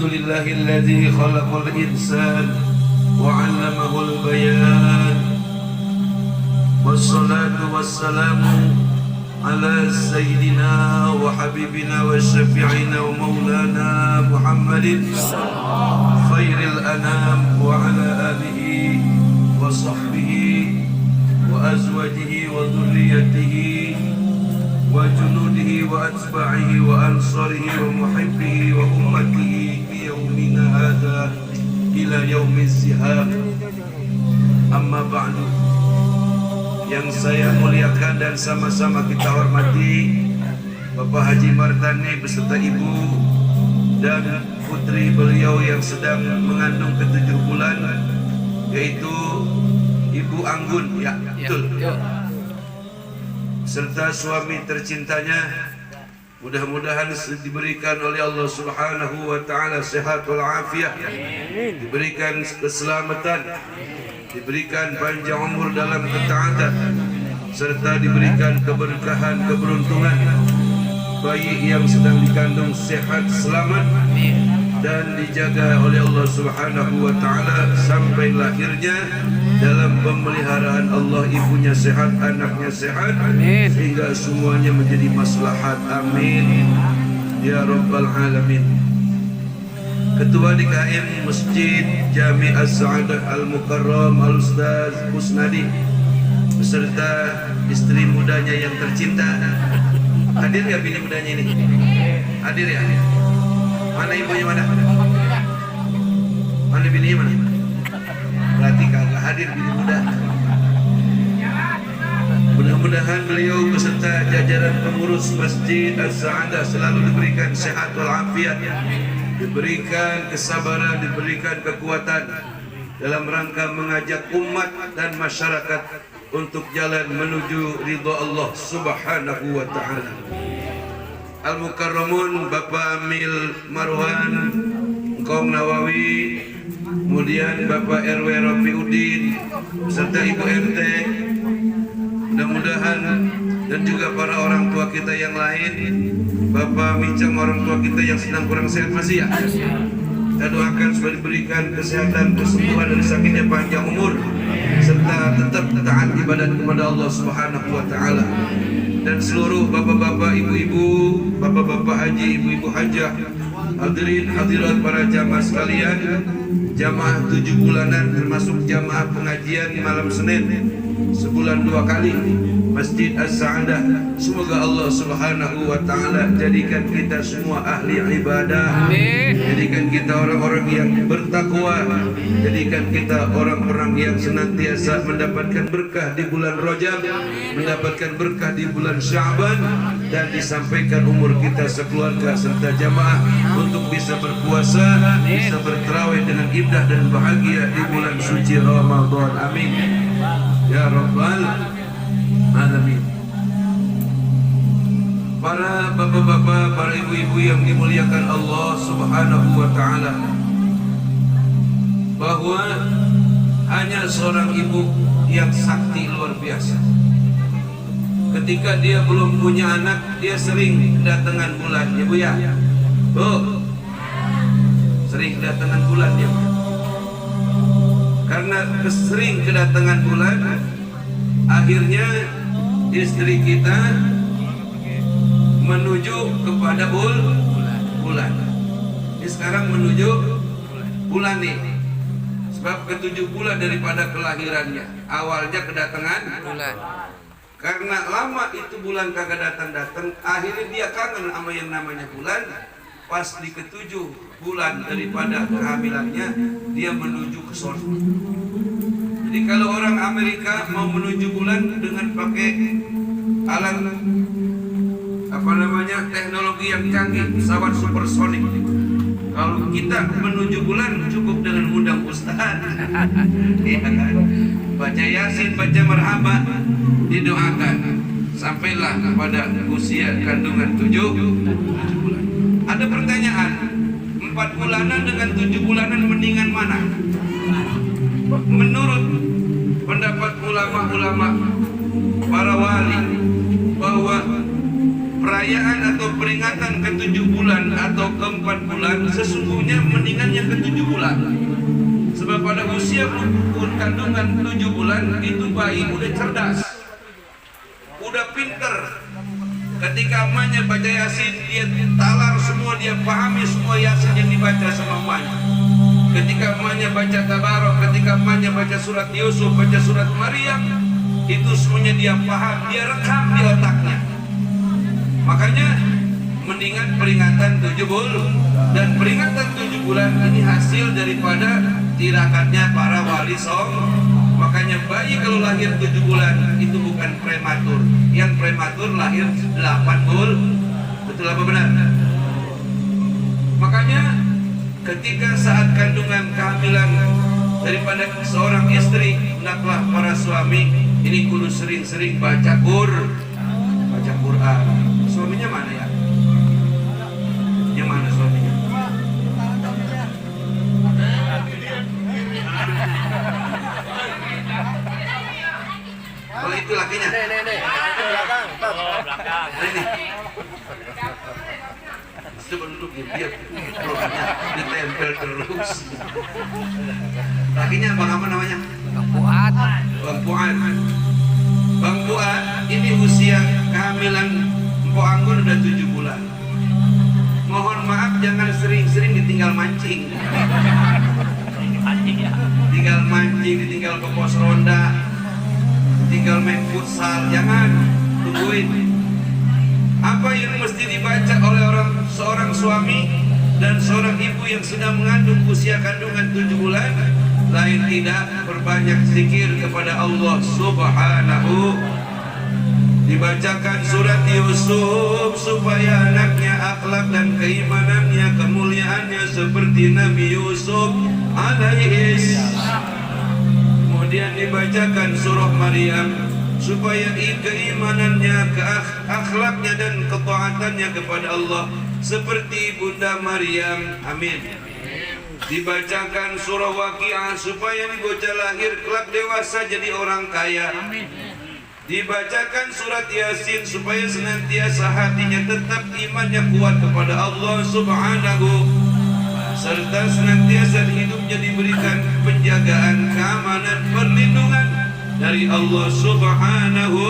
Alhamdulillahilladzi khalaqal insan wa 'allamahul bayan. Wassalatu wassalamu ala sayyidina wa habibina wa syafi'ina wa maulana Muhammadin khairil anam wa ala alihi wa sahbihi wa azwajihi wa dhurriyyatihi wa junudihi wa atba'ihi wa ansarihi wa muhibbihi wa ummatihi fi yawmina hadha ila yaumiz zihab. Amma ba'du. Yang saya muliakan dan sama-sama kita hormati Bapak Haji Martani beserta ibu dan putri beliau yang sedang mengandung ke-7 bulan, yaitu Ibu Anggun, ya betul, serta suami tercintanya. Mudah-mudahan diberikan oleh Allah Subhanahu wa taala sehat wal afiat, diberikan keselamatan, diberikan panjang umur dalam ketaatan, serta diberikan keberkahan, keberuntungan. Bayi yang sedang dikandung sehat, selamat, dan dijaga oleh Allah Subhanahu wa taala sampai lahirnya dalam pemeliharaan Allah. Ibunya sehat, anaknya sehat, sehingga semuanya menjadi maslahat. Amin ya rabbal alamin. Ketua DKM Masjid Jami Az-Sa'adah Al-Mukarram Al-Ustaz Kusnadi beserta istri mudanya yang tercinta. Hadir ya bini mudanya ini? Hadir ya? Mana ibunya mana? Mana bininya mana? Berarti kagak hadir bini muda. Mudah-mudahan beliau beserta jajaran pengurus Masjid Az-Sa'adah selalu diberikan sehat walafiat, diberikan kesabaran, diberikan kekuatan dalam rangka mengajak umat dan masyarakat untuk jalan menuju ridha Allah Subhanahu wa taala. Al-Mukarramun Bapak Amil Marwan Kong Nawawi, kemudian Bapak RW Rafiuddin serta Ibu RT, mudah-mudahan, dan juga para orang tua kita yang lain, Bapak Mincang, orang tua kita yang sedang kurang sehat masih ya, kita doakan supaya diberikan kesehatan, kesembuhan dari sakitnya, panjang umur, serta tetap taat ibadat kepada Allah Subhanahu wa taala. Dan seluruh bapak-bapak, ibu-ibu, bapak-bapak haji, ibu-ibu hajah, hadirin hadirat para jamaah sekalian, jamaah 7 bulanan termasuk jamaah pengajian malam Senin sebulan 2 kali Masjid Az-Sa'adah. Semoga Allah Subhanahu wa taala jadikan kita semua ahli ibadah. Amin. Jadikan kita orang-orang yang bertakwa. Jadikan kita orang-orang yang senantiasa mendapatkan berkah di bulan Rajab, mendapatkan berkah di bulan Sya'ban, dan disampaikan umur kita sekeluarga serta jamaah untuk bisa berpuasa, bisa bertarawih dengan indah dan bahagia di bulan suci Ramadan. Amin ya rabbal alamin. Para bapak-bapak, para ibu-ibu yang dimuliakan Allah Subhanahu wa taala, bahwa hanya seorang ibu yang sakti luar biasa. Ketika dia belum punya anak, dia sering kedatangan bulan, ya Bu ya. Bu, sering kedatangan bulan ya. Karena sering kedatangan bulan, akhirnya istri kita menuju kepada bulan. Ini sekarang menuju bulan nih. Sebab ke-7 bulan daripada kelahirannya. Awalnya kedatangan bulan. Karena lama itu bulan kagak datang-datang, akhirnya dia kangen sama yang namanya bulan. Pas di ke-7 bulan daripada kehamilannya, dia menuju ke sono. Jadi kalau orang Amerika mau menuju bulan dengan pakai alat teknologi yang canggih, pesawat supersonik. Kalau kita menuju bulan cukup dengan undang ustaz, ya kan? Baca Yasin, baca marhaba, didoakan sampailah kepada usia kandungan 7 bulan. Ada pertanyaan, 4 bulanan dengan 7 bulanan mendingan mana? Menurut pendapat ulama-ulama, para wali, bahwa perayaan atau peringatan ke-7 bulan bulan atau ke-4 bulan, sesungguhnya mendingan yang ke-7 bulan. Sebab pada usia kandungan 7 bulan itu bayi udah cerdas, udah pinter. Ketika emaknya baca Yasin, dia talar semua, dia pahami semua Yasin yang dibaca sama emaknya. Ketika emaknya baca Tabarok, ketika emaknya baca surat Yusuf, baca surat Maryam, itu semuanya dia paham, dia rekam di otaknya. Makanya mendingan peringatan 7 bulan, dan peringatan 7 bulan ini hasil daripada tirakatnya para wali songo. Makanya bayi kalau lahir 7 bulan itu bukan prematur. Yang prematur lahir 8 bulan. Betul apa benar? Makanya ketika saat kandungan kehamilan daripada seorang istri, hendaklah para suami ini kudu sering-sering baca Quran. Suaminya mana ya? Yang mana suaminya? Kalau itu lakinya. Belakang. Ini. Coba duduk dia rohnya ditempel terus. Lakinya Bang apa namanya? Bang Fuad. Bang Fuad. Bang Fuad ini usia kehamilan Mpok Anggun udah 7 bulan. Mohon maaf jangan sering-sering ditinggal mancing. Tinggal mancing, ditinggal ke pos ronda, tinggal main futsal, jangan. Tungguin apa yang mesti dibaca oleh seorang suami dan seorang ibu yang sedang mengandung usia kandungan 7 bulan. Lain tidak, berbanyak zikir kepada Allah Subhanahu. Dibacakan surat Yusuf supaya anaknya akhlak dan keimanannya, kemuliaannya seperti Nabi Yusuf alaihi. Kemudian dibacakan surah Maryam supaya keimanannya, akhlaknya dan ketaatannya kepada Allah seperti Bunda Maryam. Amin. Dibacakan surah Waqiah supaya bocah lahir kelak dewasa jadi orang kaya. Dibacakan surat Yasin supaya senantiasa hatinya tetap imannya kuat kepada Allah Subhanahu, serta senantiasa hidupnya diberikan penjagaan, keamanan, perlindungan dari Allah Subhanahu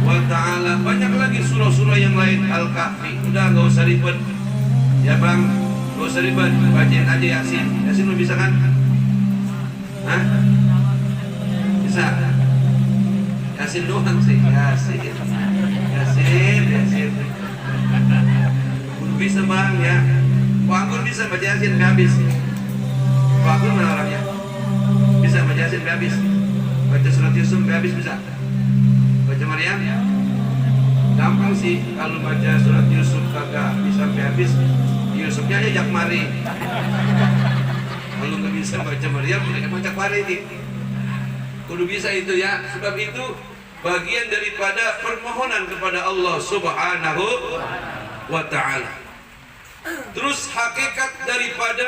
wa ta'ala. Banyak lagi surah-surah yang lain. Al-Kahfi, udah gak usah ribet ya bang, gak usah ribet, bacain aja Yasin. Yasin lu bisa kan? Hah? Bisa? Yasin doang sih, Yasin. Udah bisa bang ya. Pak Anggun bisa baca Yasin sampai habis. Pak Anggun mana orangnya? Bisa baca Yasin sampai habis. Baca surat Yusuf sampai habis bisa. Baca Maryam gampang sih. Kalau baca surat Yusuf kagak bisa sampai habis, Yusufnya aja jak mari. Kalau nggak bisa baca Maryam, mereka baca mari nih. Kudu bisa itu ya. Sebab itu bagian daripada permohonan kepada Allah Subhanahu wa ta'ala. Terus hakikat daripada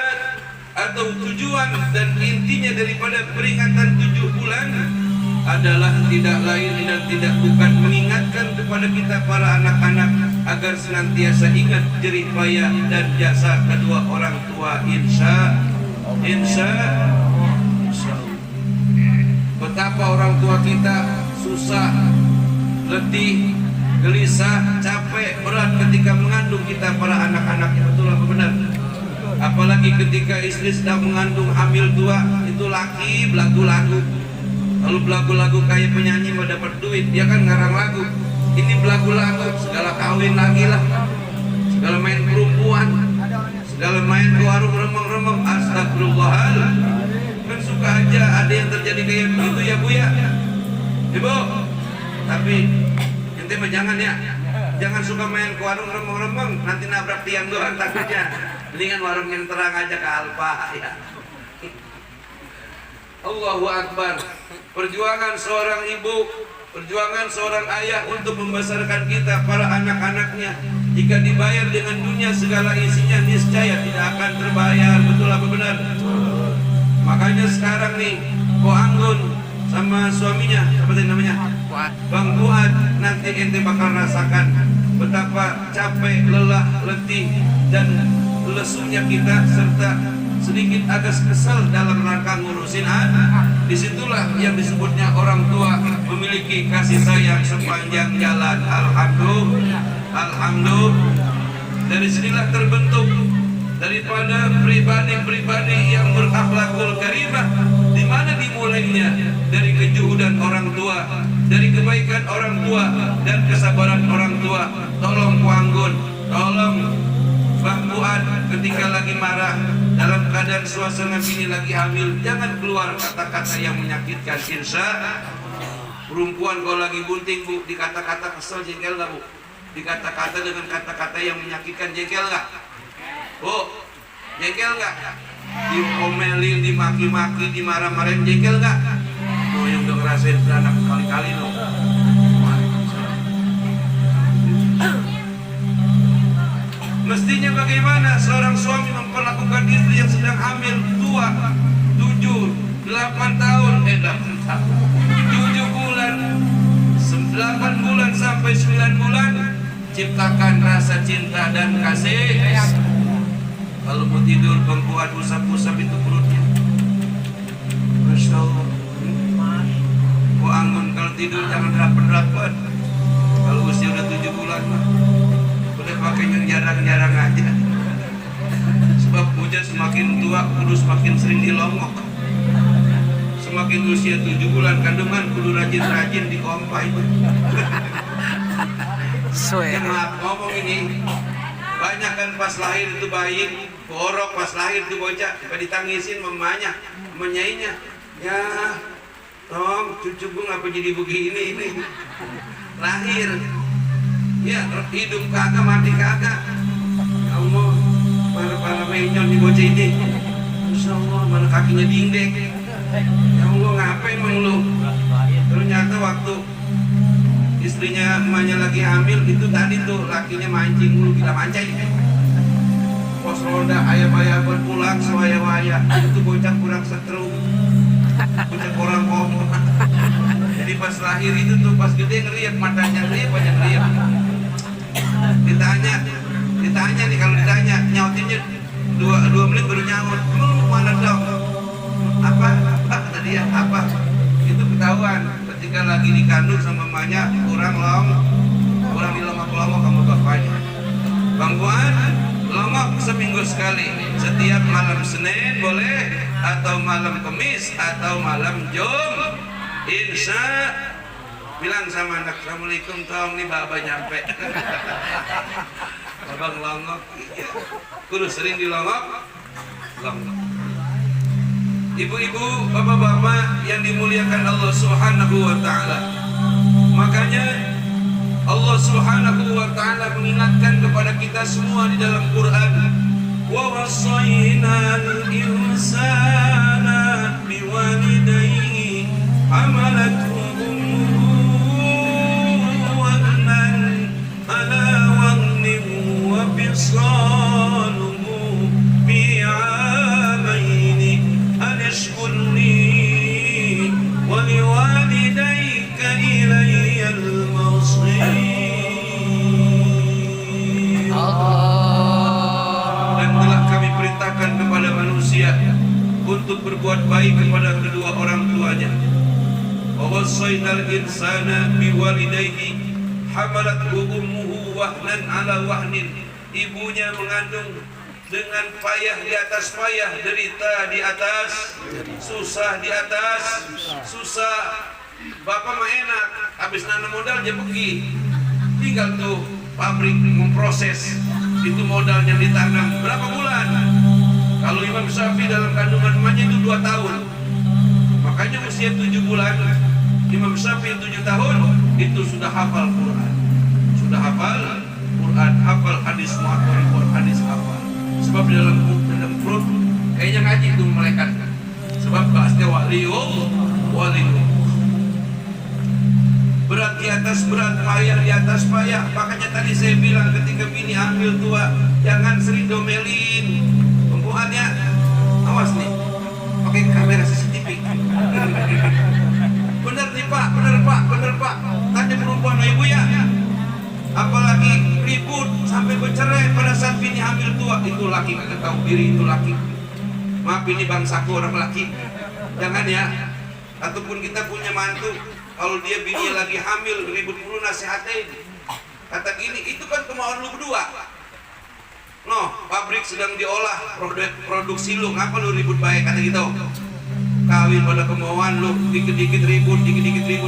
atau tujuan dan intinya daripada peringatan 7 bulan adalah tidak lain dan tidak bukan mengingatkan kepada kita para anak-anak agar senantiasa ingat jerih payah dan jasa kedua orang tua. Insya Allah. Betapa orang tua kita susah, letih, gelisah, capek, berat ketika mengandung kita para anak-anaknya. Betul apa benar? Apalagi ketika istri sedang mengandung hamil 2, itu laki belagu-lagu. Lalu belagu-lagu kayak penyanyi mau dapat duit, dia kan ngarang lagu. Ini belagu-lagu, segala kawin lagi lah, segala main perempuan, segala main ke warung remeng-remeng. Astagfirullahaladzim. Kan suka aja ada yang terjadi kayak begitu ya bu ya, ibu. Tapi ente mah jangan ya, jangan suka main ke warung remeng-remeng, nanti nabrak tiang doang takutnya. Mendingan warung yang terang aja ke Alfa ya. Allahu Akbar. Perjuangan seorang ibu, perjuangan seorang ayah untuk membesarkan kita para anak-anaknya, jika dibayar dengan dunia segala isinya, niscaya tidak akan terbayar. Betul apa benar? Makanya sekarang nih Ko Anggun sama suaminya, apa tadi namanya? Bang Fuad, nanti ente bakal rasakan betapa capek, lelah, letih, dan lesunya kita, serta sedikit agak kesal dalam rangka ngurusin anak. Disitulah yang disebutnya orang tua memiliki kasih sayang sepanjang jalan. Alhamdulillah. Dari sinilah terbentuk daripada pribadi-pribadi yang berakhlakul karimah, di mana dimulainya dari kejuhudan orang tua, dari kebaikan orang tua dan kesabaran orang tua. Tolong Puanggun, tolong Mbah Fuad, ketika lagi marah dalam keadaan suasana bini lagi hamil, jangan keluar kata-kata yang menyakitkan. Insya perempuan kalau lagi bunting bu, dikata-kata kesel jengkel gak bu? Dikata-kata dengan kata-kata yang menyakitkan jengkel gak? Bu, jengkel gak? Diomelin, dimaki-maki, dimarah-marahin, jengkel gak? Oh, yang udah ngerasain beranak kali-kali loh. Mestinya bagaimana seorang suami memperlakukan istri yang sedang hamil tua 7, 8 tahun, 7 bulan, 8 bulan sampai 9 bulan, ciptakan rasa cinta dan kasih. Kalau mau tidur bengkuan usap-usap itu perutnya. Masya Allah. Puanggun kalau tidur jangan rapat-rapat. Kalau usia udah 7 bulan mah udah pakai yang jarang-jarang aja. Sebab hujan semakin tua kudu semakin sering dilongok. Semakin usia 7 bulan kandungan kudu rajin-rajin dikompa itu. Ya maaf ngomong ini, banyak kan pas lahir itu bayi borok, pas lahir itu bocah ditangisin mamanya, menyainya. Ya tong cucu gue ngapa jadi begini ini. Lahir ya hidung kagak, mati kagak. Ya Allah, para menyon di bocah ini. Insya Allah, mana kakinya dingdek. Ya Allah, ngapain emang lu? Ternyata waktu istrinya emaknya lagi hamil itu tadi tuh lakinya mancing lu, gila mancing. Pos roda ayam-ayam berpulang sewaya-waya. Itu bocah kurang setrum, bocah kurang ngomong. Jadi pas lahir itu tuh pas gede ngeriak, matanya ngeriak, banyak ngeriak. Ditanya nih, kalau ditanya nyautinnya 2 menit baru nyaut. Lu mana dong? Apa kata dia? Apa? Itu ketahuan ketika lagi dikandung sama mamanya kurang dilongok-longok sama bapaknya. Bang Fuad, longok seminggu sekali, setiap malam Senin boleh, atau malam Kamis, atau malam Jum. Insya bilang sama anak, Assalamualaikum tong, nih baba nyampe. Abang longok, kudu sering dilongok. Ibu-ibu, bapak-bapak yang dimuliakan Allah Subhanahu wa ta'ala, makanya Allah Subhanahu wa ta'ala mengingatkan kepada kita semua di dalam Quran, wa wasainal insana biwalidayhi hamalathu fisaluhu fi 'amaini an ishkur li wa liwalidayka ilayya al-masir. Dan telah kami perintahkan kepada manusia untuk berbuat baik kepada kedua orang tuanya. Wa wasainal insana biwalidayhi hamalathu ummuhu wahnan 'ala wahnin. Ibunya mengandung dengan payah di atas payah, derita di atas, susah di atas susah. Bapak mah enak, habis nanam modal aja pergi, tinggal tuh pabrik memproses itu modalnya ditanam berapa bulan. Kalau Imam Syafi'i dalam kandungan emaknya itu 2 tahun, makanya usia 7 bulan Imam Syafi'i 7 tahun itu sudah hafal Quran, sudah hafal Quran, hafal hadis muator, hadis hafal. Sebab dalam perut kayaknya ngaji itu malaikat. Sebab bahasnya waliul. Berat di atas berat, payah di atas payah. Makanya tadi saya bilang ketika bini hamil tua, jangan sering domelin. Pembuahannya, awas nih, pakai kamera CCTV. Bener nih Pak, bener Pak. Tanya perempuan ibu ya. Apalagi ribut sampai bercerai pada saat bini hamil tua. Itu laki kagak tahu diri, itu laki. Maaf, ini bangsaku orang laki. Jangan ya. Ataupun kita punya mantu, kalau dia bini lagi hamil ribut mulu, nasihatin. Kata gini, itu kan kemauan lu berdua. No, pabrik sedang diolah produksi lu, ngapa lu ribut baik, kata gitu. Kawin pada kemauan lu, dikit-dikit ribut,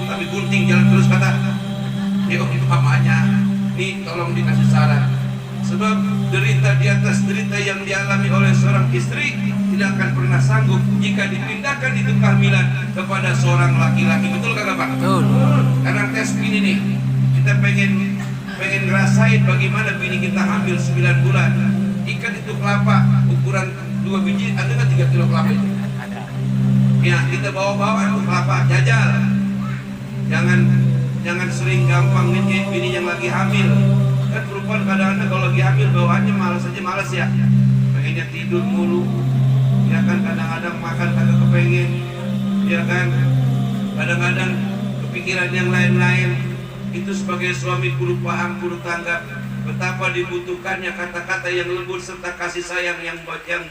tapi gunting jalan terus, kata. Ya umpamanya, nih tolong dikasih saran. Sebab derita di atas derita yang dialami oleh seorang istri tidak akan pernah sanggup jika dipindahkan itu kehamilan kepada seorang laki-laki. Betul kagak Pak? Betul. Karena tes ini nih, kita pengen ngerasain bagaimana bini kita hamil 9 bulan. Ikan itu kelapa ukuran 2 biji, ada nggak 3 kilo kelapa itu? Ya, kita bawa-bawa itu kelapa, jajal. Jangan sering gampang ngejek bini yang lagi hamil. Kan perempuan kadang-kadang kalau lagi hamil bawaannya malas ya. Pengennya tidur mulu. Ya kan, kadang-kadang makan kagak kepengen. Ya kan, kadang-kadang kepikiran yang lain-lain. Itu sebagai suami kudu paham, kudu tanggap betapa dibutuhkannya kata-kata yang lembut serta kasih sayang yang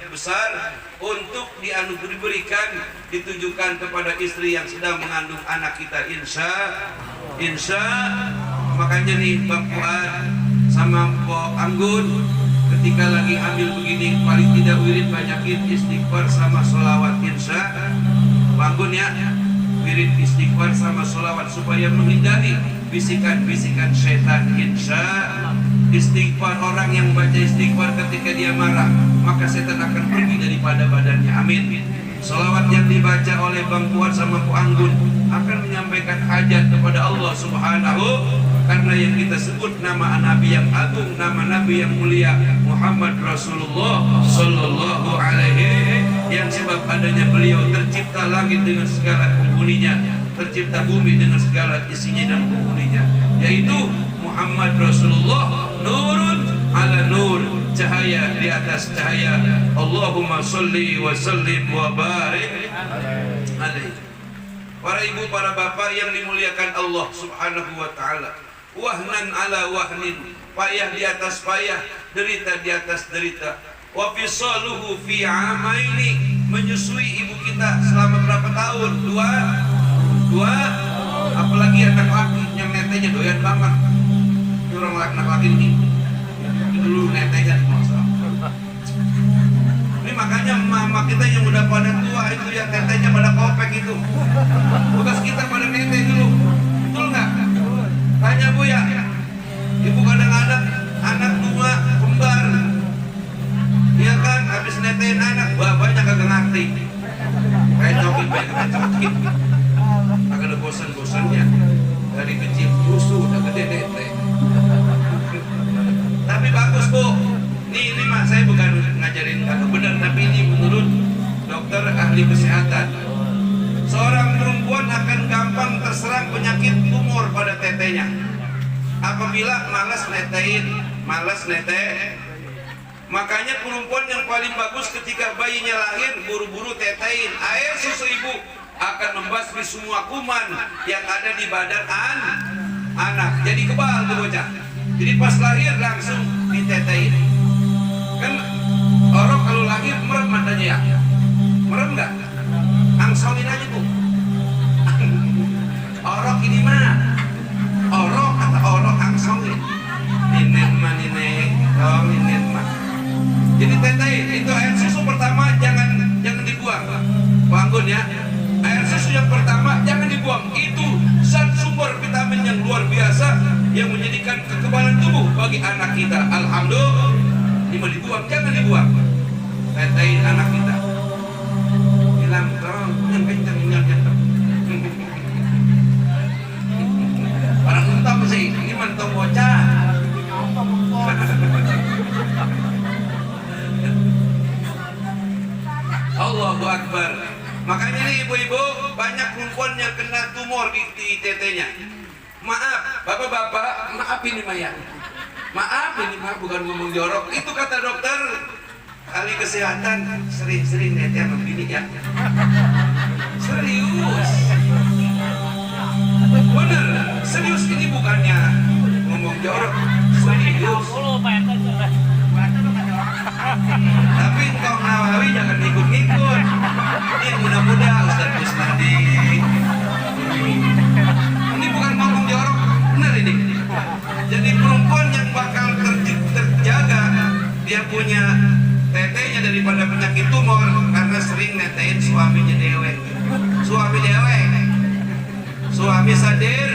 besar untuk diberikan, ditujukan kepada istri yang sedang mengandung anak kita. Insya makanya nih Bang Fuad sama Mpok Anggun ketika lagi hamil begini paling tidak wirid banyakin istighfar sama sholawat. Insya Bang Anggun ya, wirid istighfar sama sholawat supaya menghindari bisikan-bisikan setan. Insya istighfar, orang yang baca istighfar ketika dia marah maka setan akan pergi daripada badannya. Amin. Sholawat yang dibaca oleh Bang Fuad sama Mpok Anggun akan menyampaikan hajat kepada Allah Subhanahu, karena yang kita sebut nama Nabi yang agung, nama Nabi yang mulia Muhammad Rasulullah Sallallahu Alaihi, yang sebab adanya beliau tercipta langit dengan segala penghuninya, tercipta bumi dengan segala isinya dan penghuninya, yaitu Muhammad Rasulullah, nurun ala nur, cahaya di atas cahaya. Allahumma sholli wa sallim wa barik alaihi. Para ibu, para bapak yang dimuliakan Allah Subhanahu wa taala, wahnan ala wahnin, payah di atas payah, derita di atas derita. Wa fisaluhu fi amaini, menyusui ibu kita selama berapa tahun? Dua. Apalagi anak laki yang netenya doyan banget. Orang anak laki ini dulu netenya masalah. Ini makanya mama kita yang udah pada tua itu ya, tetenya pada kopek itu. Bekas kita pada nete dulu. Betul nggak? Tanya Bu ya. Ibu kadang-kadang anak tua kembar. Iya kan, habis netein anak, bapaknya kagak ngerti. Kayak cokin, kagak ada bosan-bosannya. Dari kecil susu udah gede nete. Tapi bagus Bu. Ini mak, saya bukan ngajarin kagak benar, tapi ini menurut dokter ahli kesehatan. Seorang perempuan akan gampang terserang penyakit tumor pada tetenya apabila malas nete. Makanya perempuan yang paling bagus ketika bayinya lahir buru-buru tetein. Air susu ibu akan membasmi semua kuman yang ada di badan anak. Jadi kebal tuh bocah. Jadi pas lahir langsung ditetein. Kan orang kalau lahir merem matanya ya, merem nggak? Angsongin aja Bu. Orok ini mah, orok kata orok angsongin. Ninen mah. Jadi tetein itu air susu pertama jangan dibuang, Anggun ya. Air susu yang pertama jangan dibuang. Itu zat sumber vitamin yang luar biasa yang menjadikan kekebalan tubuh bagi anak kita. Alhamdulillah. Dibuang, jangan dibuang. Tetein anak kita. Bilang tolong yang kencang nyat. Orang untam sih, ini mentong bocah. Allahu Akbar. Makanya nih ibu-ibu, banyak perempuan yang kena tumor di tetenya. Maaf, bapak-bapak, maaf ini Maya. Maaf ini mah bukan ngomong jorok. Itu kata dokter ahli kesehatan, sering-sering nete sama bini ya. Serius. Bener, serius, ini bukannya ngomong jorok. Serius. serius. Tapi engkau Nawawi jangan ikut-ikut. Ini yang muda-muda Ustaz Kusnadi. Ini bukan ngomong jorok, benar ini. Jadi perempuan yang bakal terjaga, dia punya tetenya daripada penyakit tumor karena sering netein suaminya dewe. Suami dewe, suami sadir,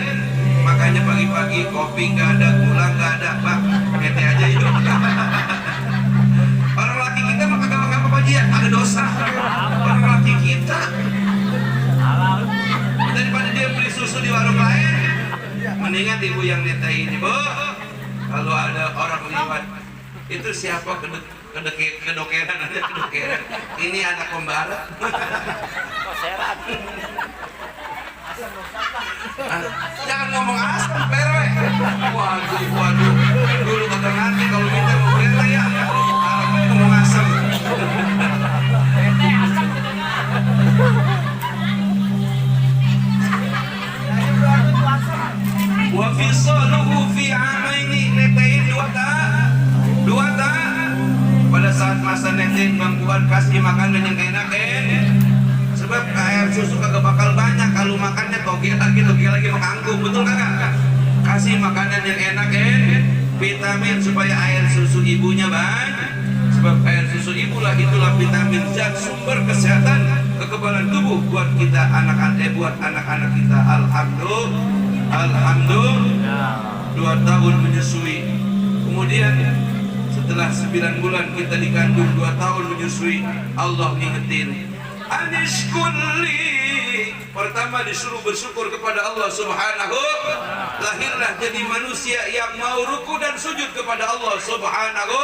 makanya pagi-pagi kopi nggak ada, gula nggak ada, Pak, nete aja hidup. Orang laki kita mah kagak apa-apa aja, ada dosa. Orang laki kita daripada dia beli susu di warung lain, mendingan ibu yang netein. Ibu, kalau ada orang lewat, itu siapa kedokeran aja kedokeran. Ini anak pembara. Jangan ngomong asam, perwe. Waduh. Dulu kata nanti kalau minta mau kereta ya, ngomong asam. Wa fisaluhu fi amaini, netein 2 tahun. Pada saat masa netein bangkuan kasih makanan yang enak sebab air susu kagak bakal banyak, kalau makannya toge lagi menganggung, betul kagak? Kasih makanan yang enak vitamin supaya air susu ibunya banyak, sebab air susu ibulah itulah vitamin zat sumber kesehatan kekebalan tubuh buat kita buat anak-anak kita. Alhamdulillah 2 tahun menyusui, kemudian setelah 9 bulan kita dikandung, 2 tahun menyusui, Allah ngingetin anishkurli. Pertama disuruh bersyukur kepada Allah Subhanahu. Lahirlah jadi manusia yang mau ruku dan sujud kepada Allah Subhanahu,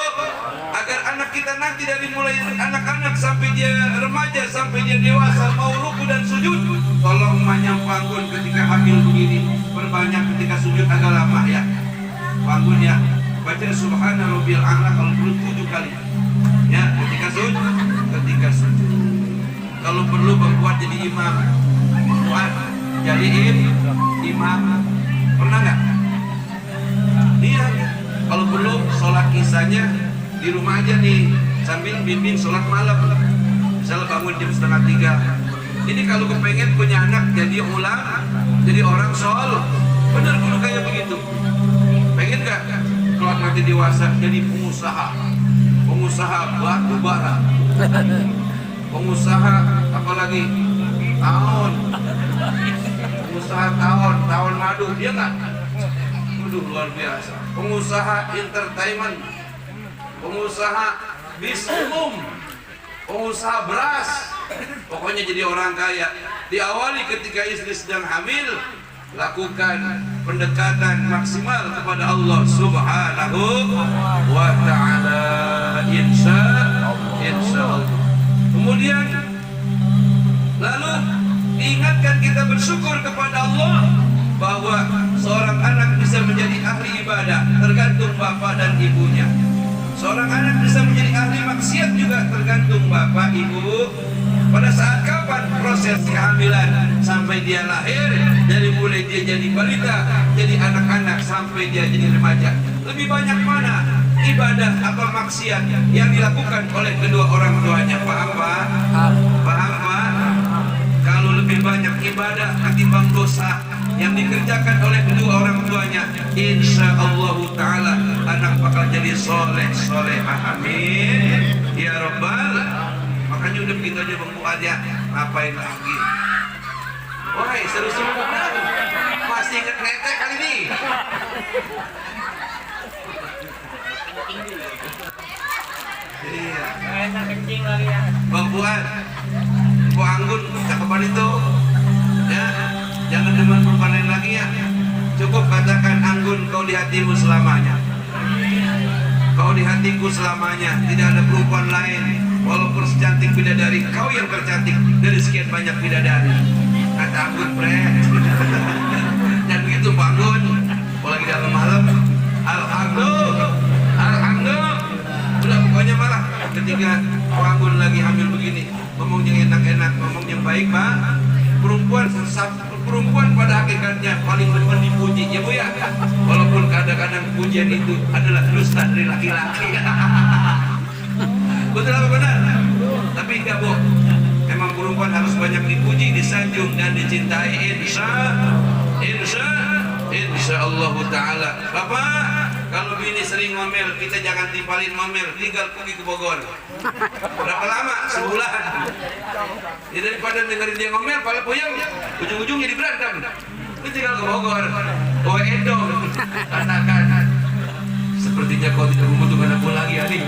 agar anak kita nanti dari mulai anak-anak sampai dia remaja sampai dia dewasa mau ruku dan sujud. Tolong bangun ketika hamil begini, perbanyak ketika sujud agak lama ya. Bangun ya, baca Subhana Rabbiyal A'la kalau perlu 7 kali. Ya, ketika sujud. Kalau perlu buat jadi imam, jadiin imam, pernah nggak? Iya. Kalau perlu sholat kisahnya di rumah aja nih, sambil bimbing sholat malam. Misalnya bangun jam 2:30. Ini kalau kepengen punya anak jadi jadi orang soleh, bener kudu kayak begitu. Pengen nggak? Kalau nanti dewasa jadi pengusaha batu bara. Pengusaha apalagi tahun madu, dia nggak? Waduh, luar biasa. Pengusaha entertainment, pengusaha bis umum, pengusaha beras, pokoknya jadi orang kaya. Diawali ketika istri sedang hamil, lakukan pendekatan maksimal kepada Allah Subhanahu wa ta'ala, insya Allah. Kemudian lalu diingatkan kita bersyukur kepada Allah bahwa seorang anak bisa menjadi ahli ibadah tergantung bapak dan ibunya. Seorang anak bisa menjadi ahli maksiat juga tergantung bapak ibu. Pada saat kapan proses kehamilan sampai dia lahir, dari mulai dia jadi balita, jadi anak-anak sampai dia jadi remaja, lebih banyak mana ibadah apa maksiat yang dilakukan oleh kedua orang tuanya? Paham Pak? Kalau lebih banyak ibadah ketimbang dosa yang dikerjakan oleh kedua orang tuanya, insya Allah Ta'ala anak bakal jadi soleh. Amin ya Rabbal. Makanya udah begitu aja Bang Fuad ya, ngapain lagi? Wah, seru-seru masih inget nete kali ini. Iya. Kencing lagi ya. Bang Fuad, Bang Anggun, cakepan itu. Ya, jangan demen perempuan lain lagi ya. Cukup katakan Anggun, kau di hatimu selamanya. Kau di hatiku selamanya. Tidak ada perempuan lain. Walaupun secantik bidadari, kau yang tercantik dari sekian banyak bidadari. Kata Anggun, dan begitu bangun, lagi dalam malam, Alhamdulillah. Udah pokoknya malah ketika Anggun lagi hamil begini, ngomong yang enak-enak, ngomong yang baik, Pak. Perempuan pada hakikatnya paling demen dipuji, ya Bu ya. Walaupun kadang kadang-kadang pujian itu adalah dusta dari laki-laki. Betul apa benar? Tapi enggak, Bu. Memang perempuan harus banyak dipuji, disanjung dan dicintai. Insya Allah Ta'ala. Bapak, kalau bini sering ngomel, kita jangan timpalin ngomel, tinggal pergi ke Bogor. Berapa lama? Sebulan. Ya, daripada dengerin dia ngomel, pala puyeng, ujung-ujung jadi berantem. Kita tinggal ke Bogor. Oh Edo, katakan. Sepertinya kau tidak membutuhkan aku lagi, adik.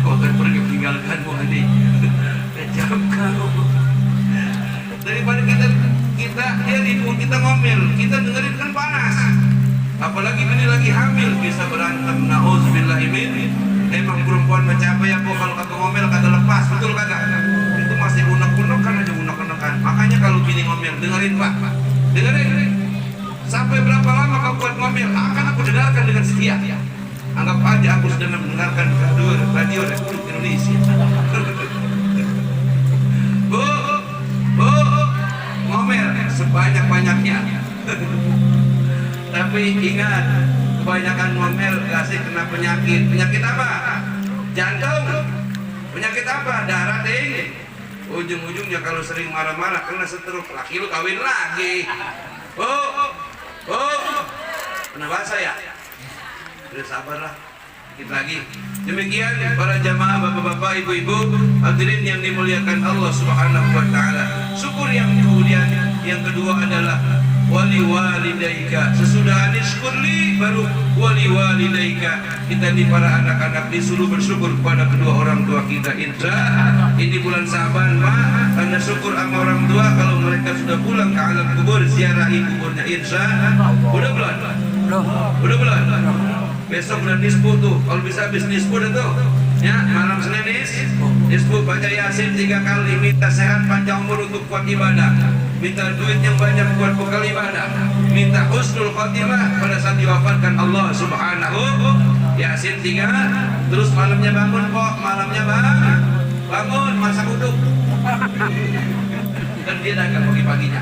Kau akan pergi meninggalkanmu, adik. Kejam kau. Daripada kita dia ribut, kita ngomel, kita dengerin kan panas. Apalagi ini lagi hamil, bisa berantem. Nauzubillahimin. Emang perempuan macam apa ya, Bu? Kalau kagak ngomel kagak lepas, betul kagak? Itu masih unek-unekan aja, unek-unekan. Makanya kalau bini ngomel, dengerin Pak, dengerin. Sampai berapa lama kau buat ngomel? Akan aku dengarkan dengan setia. Anggap aja aku sedang mendengarkan radio Republik Indonesia. Bu, ngomel sebanyak-banyaknya. Tapi ingat, kebanyakan ngomel kasih kena penyakit. Penyakit apa? Jantung. Penyakit apa? Darah tinggi. Ujung-ujungnya kalau sering marah-marah kena stroke. Laki lu kawin lagi. Pernah bahasa ya? Udah sabarlah, dikit lagi. Demikian para jamaah, bapak-bapak, ibu-ibu, hadirin yang dimuliakan Allah Subhanahu wa Ta'ala. Syukur yang kemudian yang kedua adalah wali walidaika. Sesudah anishkurli baru wali walidaika. Kita di para anak-anak disuruh bersyukur kepada kedua orang tua kita. Insya ini bulan Syaban, Pak, tanda syukur sama orang tua. Kalau mereka sudah pulang ke alam kubur, ziarahi kuburnya. Insya udah belum? Udah belum? Besok udah nisfu tuh, kalau bisa habis nisfu dah tuh. Ya, malam Senin nisfu, baca Yasin 3 kali, minta sehat panjang umur untuk kuat ibadah, minta duit yang banyak buat bekal ibadah, minta husnul khotimah pada saat diwafatkan Allah Subhanahu. Yasin 3, terus malamnya bangun kok, malamnya bangun masak uduk. Dan dia dagang pagi-paginya.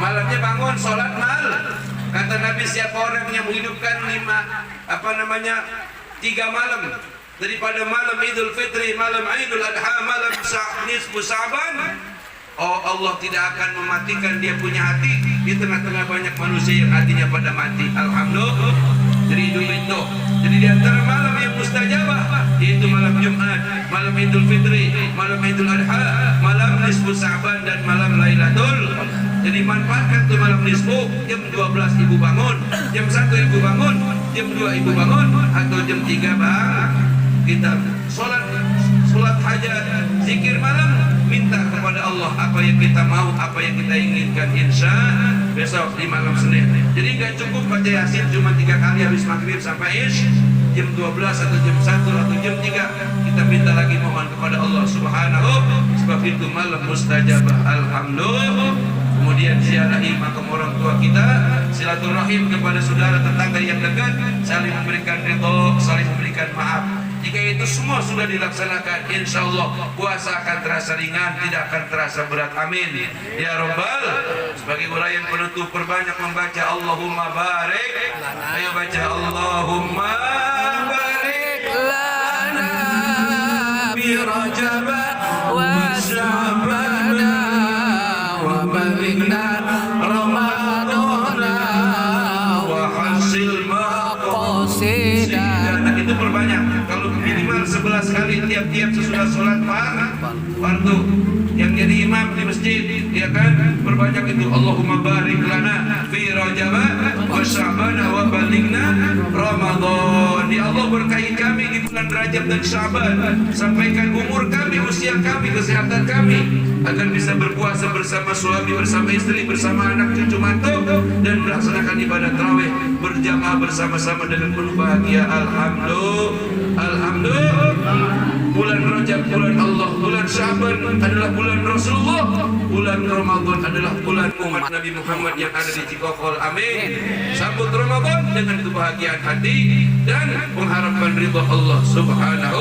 Malamnya bangun sholat malam. Kata Nabi, siapa orang yang menghidupkan 3 malam daripada malam Idul Fitri, malam Idul Adha, malam nisfu Sa'ban, oh Allah tidak akan mematikan dia punya hati di tengah-tengah banyak manusia yang hatinya pada mati. Alhamdulillah. Jadi itu. Jadi di antara malam yang mustajabah yaitu malam Jumat, malam Idul Fitri, malam Idul Adha, malam nisfu Sa'ban dan malam Lailatul. Jadi manfaatkan tuh malam nisfu, jam 12 ibu bangun, jam 1 ibu bangun, jam 2 ibu bangun, atau jam 3 bang kita sholat hajat, zikir malam, minta kepada Allah apa yang kita mau, apa yang kita inginkan. Insya besok di malam Senin. Jadi nggak cukup baca Yasin cuma 3 kali habis maghrib sampai jam 12 atau jam 1 atau jam 3, kita minta lagi mohon kepada Allah Subhanahu. Sebab itu malam mustajabah. Alhamdulillah. Kemudian ziarahi makam orang tua kita, silaturahim kepada saudara tetangga yang dekat, saling memberikan ridho, saling memberikan maaf. Jika itu semua sudah dilaksanakan, insya Allah puasa akan terasa ringan, tidak akan terasa berat. Amin ya Rabbal. Sebagai uraian penutup, perbanyak membaca Allahumma barik. Ayo baca Allahumma barik lana bi Rajab wa Sya'ban wa balighna Ramadana wa hasil maqasidana. Itu perbanyak. Kalau minimal 11 kali tiap-tiap sesudah sholat fardu yang jadi imam di masjid, ya kan, perbanyak itu. Allahumma barik lana fi Rajab wa Sya'ban wa balighna Ramadan. Ya Allah, berkahi kami di bulan Rajab dan Sya'ban, sampaikan umur kami, usia kami, kesehatan kami, agar bisa berpuasa bersama suami, bersama istri, bersama anak cucu mantu, dan melaksanakan ibadah tarawih berjamaah bersama-sama dengan penuh bahagia. Alhamdulillah. Bulan Rajab bulan Allah, bulan Sya'ban adalah bulan Rasulullah, bulan Ramadan adalah bulan umat Nabi Muhammad yang ada di Cikokol. Amin. Sambut Ramadan dengan kebahagiaan hati dan pengharapan ridha Allah Subhanahu.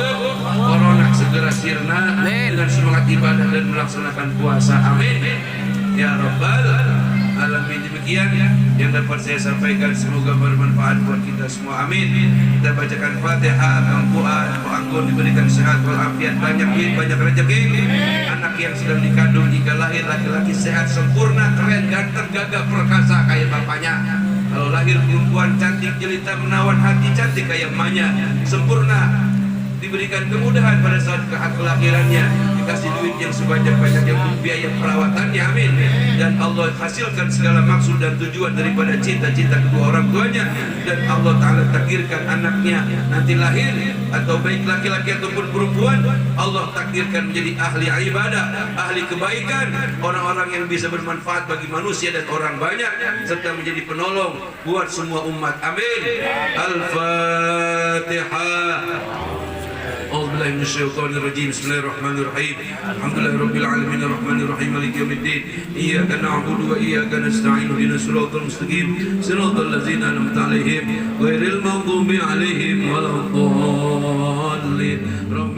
Corona segera sirna dengan semangat ibadah dan melaksanakan puasa. Amin ya Rabbal alamin. Demikian yang dapat saya sampaikan, semoga bermanfaat buat kita semua, amin. Kita bacakan Fatihah. Kang Fuad, Pak Anggun diberikan sehat walafiat, banyak duit, banyak rezeki. Anak yang sedang dikandung jika lahir laki-laki sehat sempurna, keren, ganteng, gagah, perkasa kayak bapaknya. Kalau lahir perempuan cantik, jelita, menawan hati, cantik kayak emaknya, sempurna. Diberikan kemudahan pada saat kelahirannya, dikasih duit yang sebanyak-banyaknya untuk biaya perawatannya, amin. Dan Allah hasilkan segala maksud dan tujuan daripada cita-cita kedua orang tuanya. Dan Allah Ta'ala takdirkan anaknya nanti lahir, atau baik laki-laki ataupun perempuan, Allah takdirkan menjadi ahli ibadah, ahli kebaikan, orang-orang yang bisa bermanfaat bagi manusia dan orang banyak, serta menjadi penolong buat semua umat, amin. Al-Fatihah. أعوذ بالله من الشيطان الرجيم بسم الله الرحمن الرحيم الحمد لله رب العالمين الرحمن الرحيم مالك يوم الدين إياك نعبد وإياك نستعين اهدنا الصراط المستقيم صراط الذين أنعمت عليهم غير المغضوب عليهم ولا الضالين رب